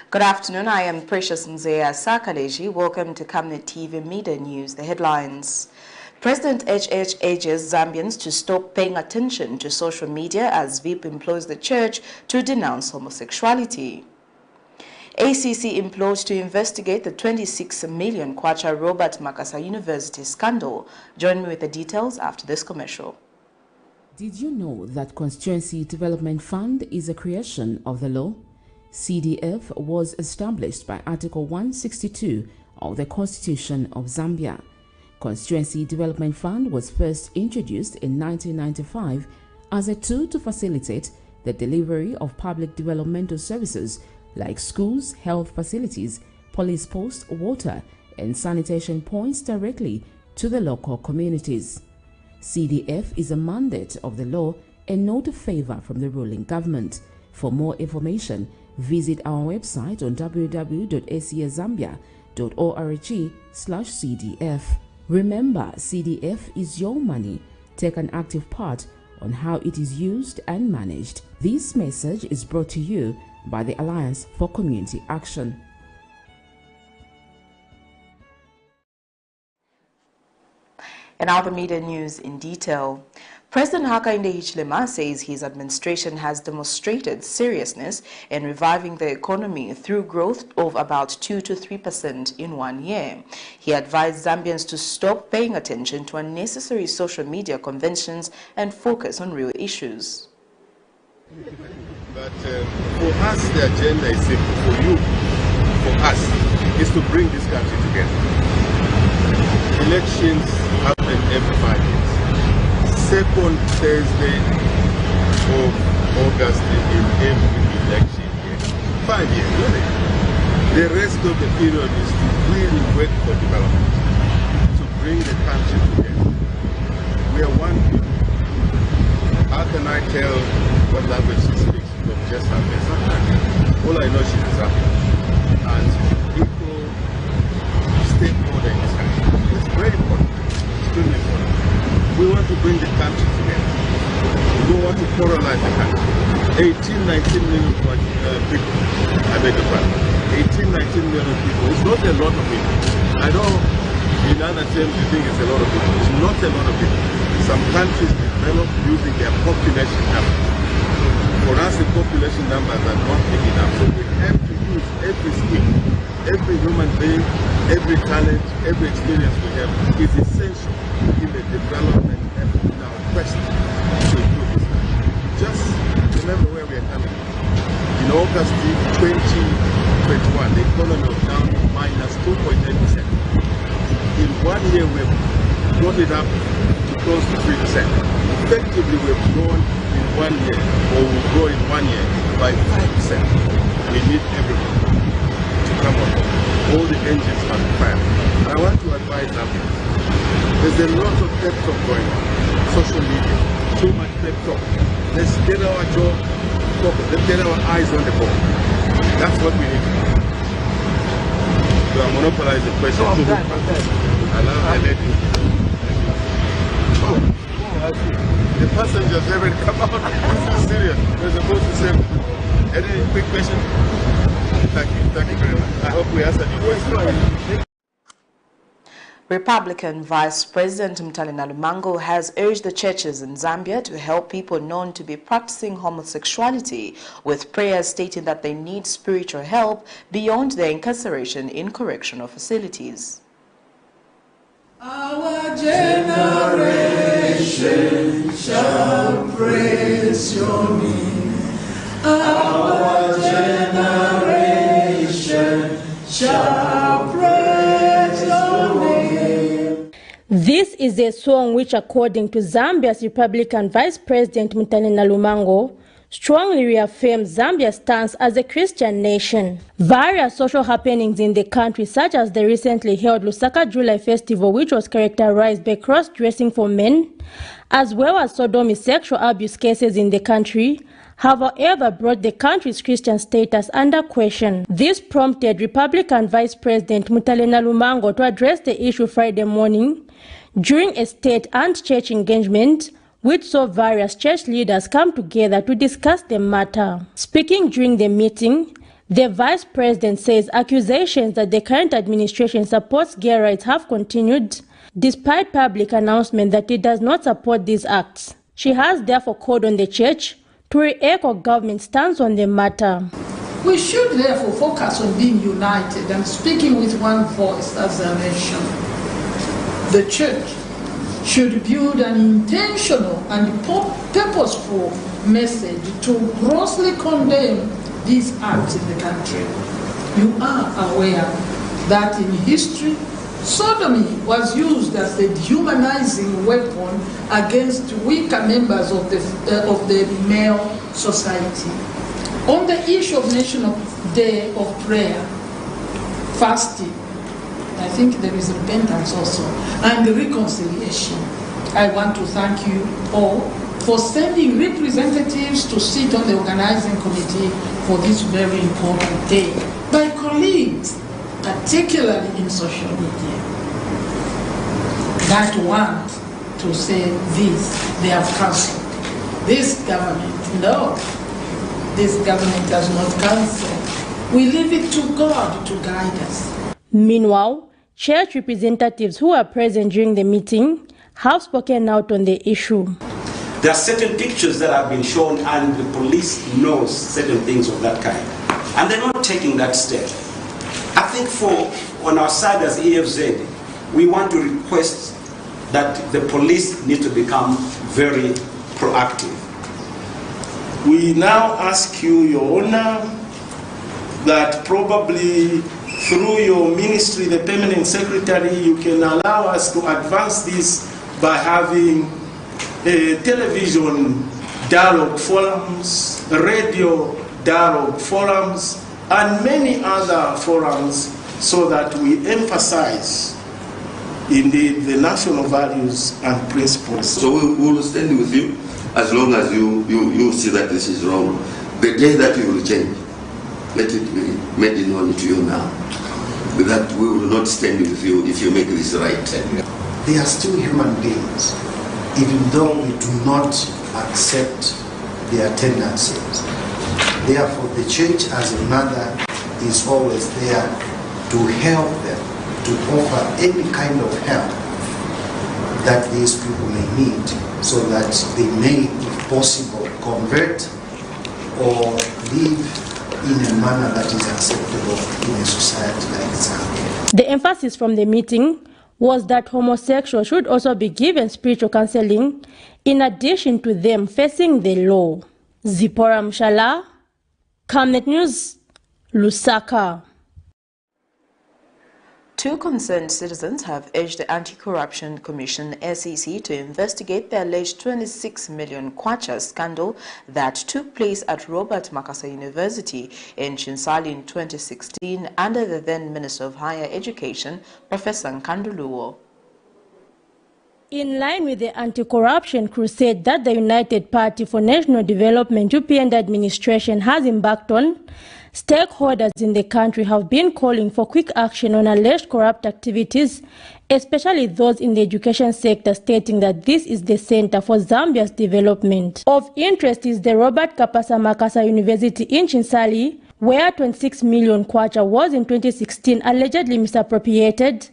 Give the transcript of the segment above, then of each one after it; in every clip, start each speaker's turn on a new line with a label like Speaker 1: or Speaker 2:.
Speaker 1: Good afternoon. I am Precious Mzea Sakaleji. Welcome to Camnet TV Midday News. The headlines. President HH urges Zambians to stop paying attention to social media as VIP implores the church to denounce homosexuality. ACC implored to investigate the 26 million kwacha Robert MAKASA University scandal. Join me with the details after this commercial.
Speaker 2: Did you know that Constituency Development Fund is a creation of the law? CDF was established by Article 162 of the Constitution of Zambia. Constituency Development Fund was first introduced in 1995 as a tool to facilitate the delivery of public developmental services like schools, health facilities, police posts, water, and sanitation points directly to the local communities. CDF is a mandate of the law and not a favor from the ruling government. For more information, visit our website on www.acazambia.org/CDF. Remember, CDF is your money. Take an active part on how it is used and managed. This message is brought to you by the Alliance for Community Action.
Speaker 1: And now the media news in detail. President Hakainde Hichilema says his administration has demonstrated seriousness in reviving the economy through growth of about 2 to 3% in 1 year. He advised Zambians to stop paying attention to unnecessary social media conventions and focus on real issues.
Speaker 3: But for us, the agenda is simple. For you, for us, is to bring this country together. Elections happen every 5 years. Second Thursday of August in every election year. 5 years, really. The rest of the period is to really work for development, to bring the country together. We are one people. How can I tell what language she speaks from just her face? All I know, she's a Zambian. And equal stakeholder in this country. It's very important. Extremely important. We want to bring the country together. We don't want to polarize the country. 18, 19 million people, I beg your pardon. 18, 19 million people. It's not a lot of people. I know in other terms you think it's a lot of people. It's not a lot of people. Some countries develop using their population numbers. For us, the population numbers are not big enough. So we have to use every skill, every human being, every talent, every experience we have is essential in the development effort in our quest to improve this country. Just remember where we are coming from. In August 2021, the economy was down minus 2.8%. In 1 year, we've brought it up to close to 3%. Effectively, we've grown in 1 year, or we'll grow in 1 year by 5%. We need everyone to come on board. All the engines must fire. I want to advise Zambians. There's a lot of pep talk going on. Social media, too much pep talk. Let's get our job focused. Let's get our eyes on the ball. That's what we need to do. So I monopolize the question. I let you. The passengers haven't come out. This is serious. We're supposed to say, any quick question? Thank you very much. I hope we answered your question.
Speaker 1: Republican Vice President Mtalena Lumango has urged the churches in Zambia to help people known to be practicing homosexuality, with prayers stating that they need spiritual help beyond their incarceration in correctional facilities.
Speaker 4: Our generation shall praise your name. Our generation shall praise your name.
Speaker 5: This is a song which, according to Zambia's Republican Vice President Mtalena Lumango, strongly reaffirms Zambia's stance as a Christian nation. Various social happenings in the country, such as the recently held Lusaka July Festival, which was characterized by cross-dressing for men, as well as sodomy sexual abuse cases in the country, have however brought the country's Christian status under question. This prompted Republican Vice President Mtalena Lumango to address the issue Friday morning during a state and church engagement which saw various church leaders come together to discuss the matter. Speaking during the meeting, The vice president says accusations that the current administration supports gay rights have continued, despite public announcement that it does not support these acts. She has therefore called on the church to re-echo government stance on the matter.
Speaker 4: We should therefore focus on being united and speaking with one voice as a nation. The church should build an intentional and purposeful message to grossly condemn these acts in the country. You are aware that in history, sodomy was used as a dehumanizing weapon against weaker members of the male society. On the issue of National Day of Prayer, fasting, I think there is repentance also, and reconciliation. I want to thank you all for sending representatives to sit on the organizing committee for this very important day. My colleagues, particularly in social media, that want to say this, they have cancelled. This government, no, this government does not cancel. We leave it to God to guide us.
Speaker 5: Meanwhile, church representatives who are present during the meeting have spoken out on the issue.
Speaker 6: There are certain pictures that have been shown and the police knows certain things of that kind. And they're not taking that step. I think on our side as EFZ, we want to request that the police need to become very proactive.
Speaker 7: We now ask you, Your Honor, that probably through your ministry, the permanent secretary, you can allow us to advance this by having television dialogue forums, radio dialogue forums, and many other forums so that we emphasize indeed the national values and principles.
Speaker 8: So we will stand with you as long as you see that this is wrong. The day that you will change, let it be made known to you now. That we will not stand with you if you make this right.
Speaker 9: They are still human beings, even though we do not accept their tendencies. Therefore, the church as a mother is always there to help them, to offer any kind of help that these people may need, so that they may, if possible, convert or live in a manner that is acceptable in a society like Zambia.
Speaker 5: The emphasis from the meeting was that homosexuals should also be given spiritual counseling in addition to them facing the law. Zipporah Mshala, Camnet News, Lusaka.
Speaker 1: Two concerned citizens have urged the Anti-Corruption Commission (SEC) to investigate the alleged 26 million kwacha scandal that took place at Robert MAKASA University in Chinsali in 2016 under the then Minister of Higher Education, Professor Nkanduluwo.
Speaker 5: In line with the anti-corruption crusade that the United Party for National Development UPN administration has embarked on, stakeholders in the country have been calling for quick action on alleged corrupt activities, especially those in the education sector, stating that this is the center for Zambia's development. Of interest is the Robert Kapasa MAKASA University in Chinsali, where 26 million kwacha was in 2016 allegedly misappropriated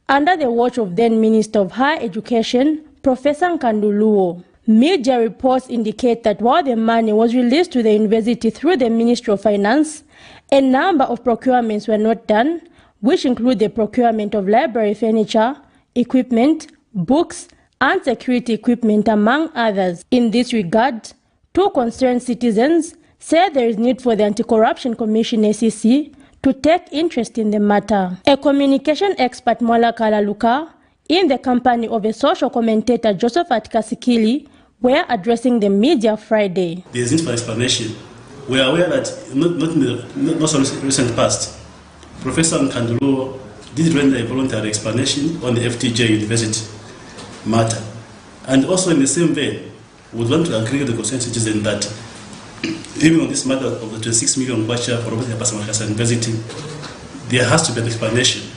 Speaker 5: under the watch of then Minister of Higher Education, Professor Nkanduluwo. Media reports indicate that while the money was released to the university through the Ministry of Finance, a number of procurements were not done, which include the procurement of library furniture, equipment, books, and security equipment, among others. In this regard, two concerned citizens say there is need for the Anti-Corruption Commission (SEC) to take interest in the matter. A communication expert, Mwala Kalaluka, in the company of a social commentator, Joseph Atkasikili, were addressing the media Friday.
Speaker 10: There is need for explanation. We are aware that not so recent past, Professor Nkanduluwo did render a voluntary explanation on the FTJ University matter. And also in the same vein, we would want to agree with the concerned citizen that even on this matter of the 26 million kwacha for Robert MAKASA University, there has to be an explanation,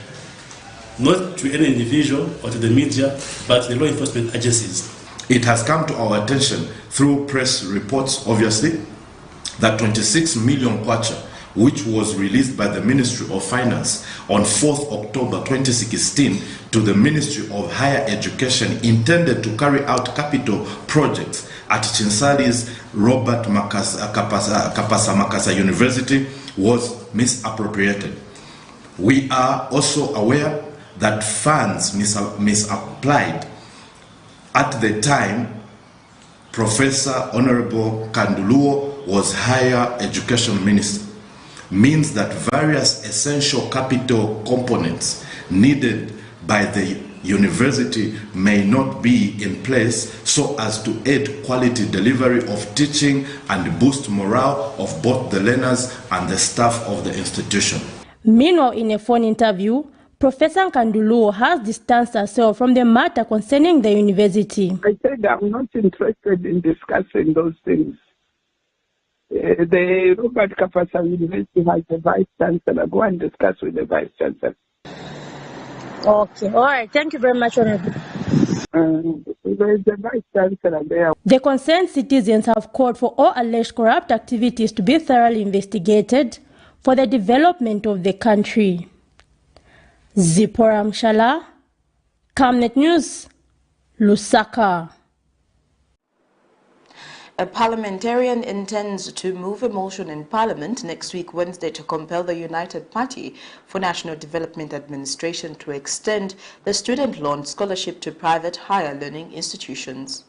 Speaker 10: not to any individual or to the media, but to the law enforcement agencies.
Speaker 11: It has come to our attention through press reports, obviously, that 26 million kwacha which was released by the Ministry of Finance on 4th October 2016 to the Ministry of Higher Education, intended to carry out capital projects at Chinsali's Robert Makasa University, was misappropriated. We are also aware that funds misapplied. At the time, Professor Honorable Kanduluo was Higher Education Minister, means that various essential capital components needed by the university may not be in place so as to aid quality delivery of teaching and boost morale of both the learners and the staff of the institution.
Speaker 5: Meanwhile, in a phone interview, Professor Kanduluo has distanced herself from the matter concerning the university.
Speaker 12: I said I'm not interested in discussing those things. The Robert Kapasa University has a vice chancellor. Go and discuss with the vice chancellor.
Speaker 5: Okay, all right. Thank you very much, Honorable.
Speaker 12: There is a vice chancellor there.
Speaker 5: The concerned citizens have called for all alleged corrupt activities to be thoroughly investigated for the development of the country. Zipporah Mshala, Camnet News, Lusaka.
Speaker 1: A parliamentarian intends to move a motion in Parliament next week, Wednesday, to compel the United Party for National Development Administration to extend the student loan scholarship to private higher learning institutions.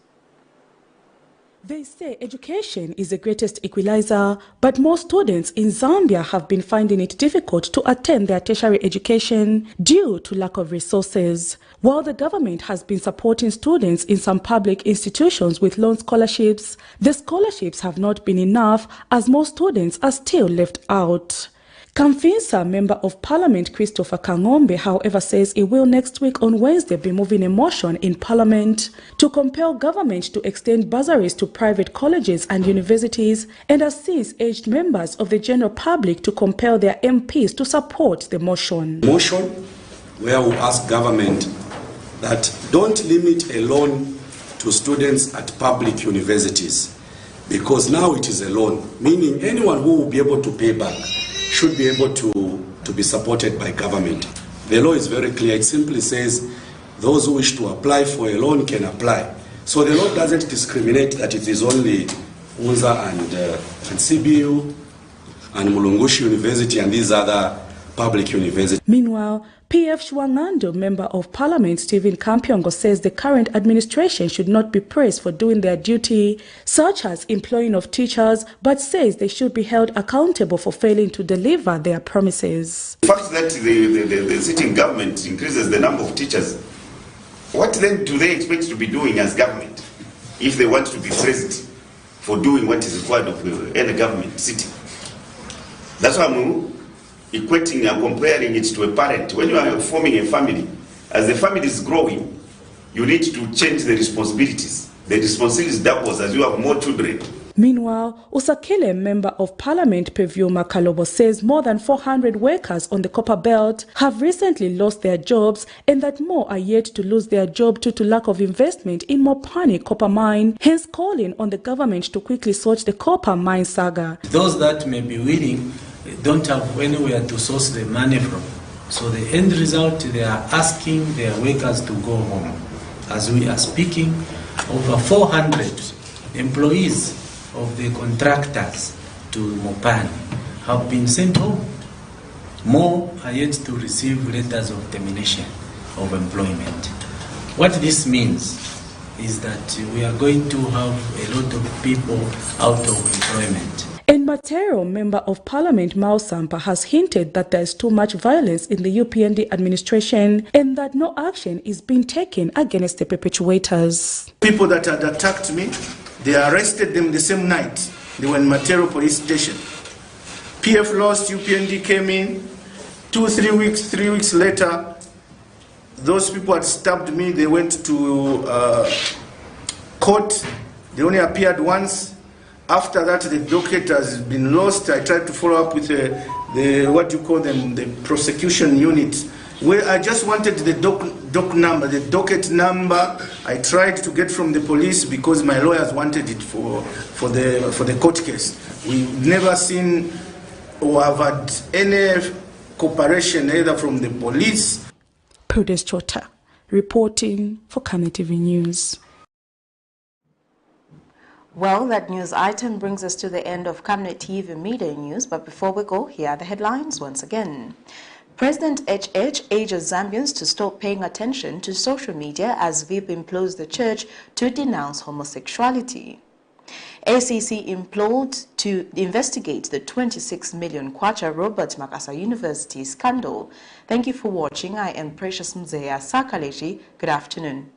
Speaker 13: They say education is the greatest equalizer, but most students in Zambia have been finding it difficult to attend their tertiary education due to lack of resources. While the government has been supporting students in some public institutions with loan scholarships, the scholarships have not been enough as most students are still left out. Kamfinsa Member of Parliament Christopher Kangombe, however, says he will next week on Wednesday be moving a motion in Parliament to compel government to extend bursaries to private colleges and universities and assist aged members of the general public to compel their MPs to support the motion.
Speaker 6: Motion where we ask government that don't limit a loan to students at public universities, because now it is a loan, meaning anyone who will be able to pay back should be able to be supported by government. The law is very clear. It simply says those who wish to apply for a loan can apply. So the law doesn't discriminate that it is only UNZA and CBU and Mulungushi University and these other public universities.
Speaker 13: Meanwhile, PF Shwangando, Member of Parliament Stephen Kampyongo, says the current administration should not be praised for doing their duty, such as employing of teachers, but says they should be held accountable for failing to deliver their promises.
Speaker 14: The fact that the sitting government increases the number of teachers, what then do they expect to be doing as government if they want to be praised for doing what is required of any government sitting? That's why I'm equating and comparing it to a parent. When you are forming a family, as the family is growing, you need to change the responsibilities. The responsibilities doubles as you have more children.
Speaker 13: Meanwhile, Usakile, Member of Parliament Pevio Makalobo, says more than 400 workers on the Copper Belt have recently lost their jobs and that more are yet to lose their job due to lack of investment in Mopani copper mine, hence calling on the government to quickly sort the copper mine saga.
Speaker 15: Those that may be willing don't have anywhere to source the money from. So the end result, they are asking their workers to go home. As we are speaking, over 400 employees of the contractors to Mopani have been sent home. More are yet to receive letters of termination of employment. What this means is that we are going to have a lot of people out of employment.
Speaker 13: And Matero, Member of Parliament Mao Sampa, has hinted that there is too much violence in the UPND administration and that no action is being taken against the perpetrators.
Speaker 7: People that had attacked me, they arrested them the same night. They were in Matero police station. PF lost, UPND came in. 3 weeks later, those people had stabbed me. They went to court. They only appeared once. After that, the docket has been lost. I tried to follow up with the prosecution unit, where I just wanted the docket number. I tried to get from the police because my lawyers wanted it for the court case. We've never seen or have had any cooperation either from the police.
Speaker 13: Prudence Chota, reporting for Camnet TV News.
Speaker 1: Well, that news item brings us to the end of Camnet TV Midday News, but before we go, here are the headlines once again. President HH urges Zambians to stop paying attention to social media as VIP implores the church to denounce homosexuality. ACC implored to investigate the 26 million kwacha Robert MAKASA University scandal. Thank you for watching. I am Precious Mzeya Sakaleji. Good afternoon.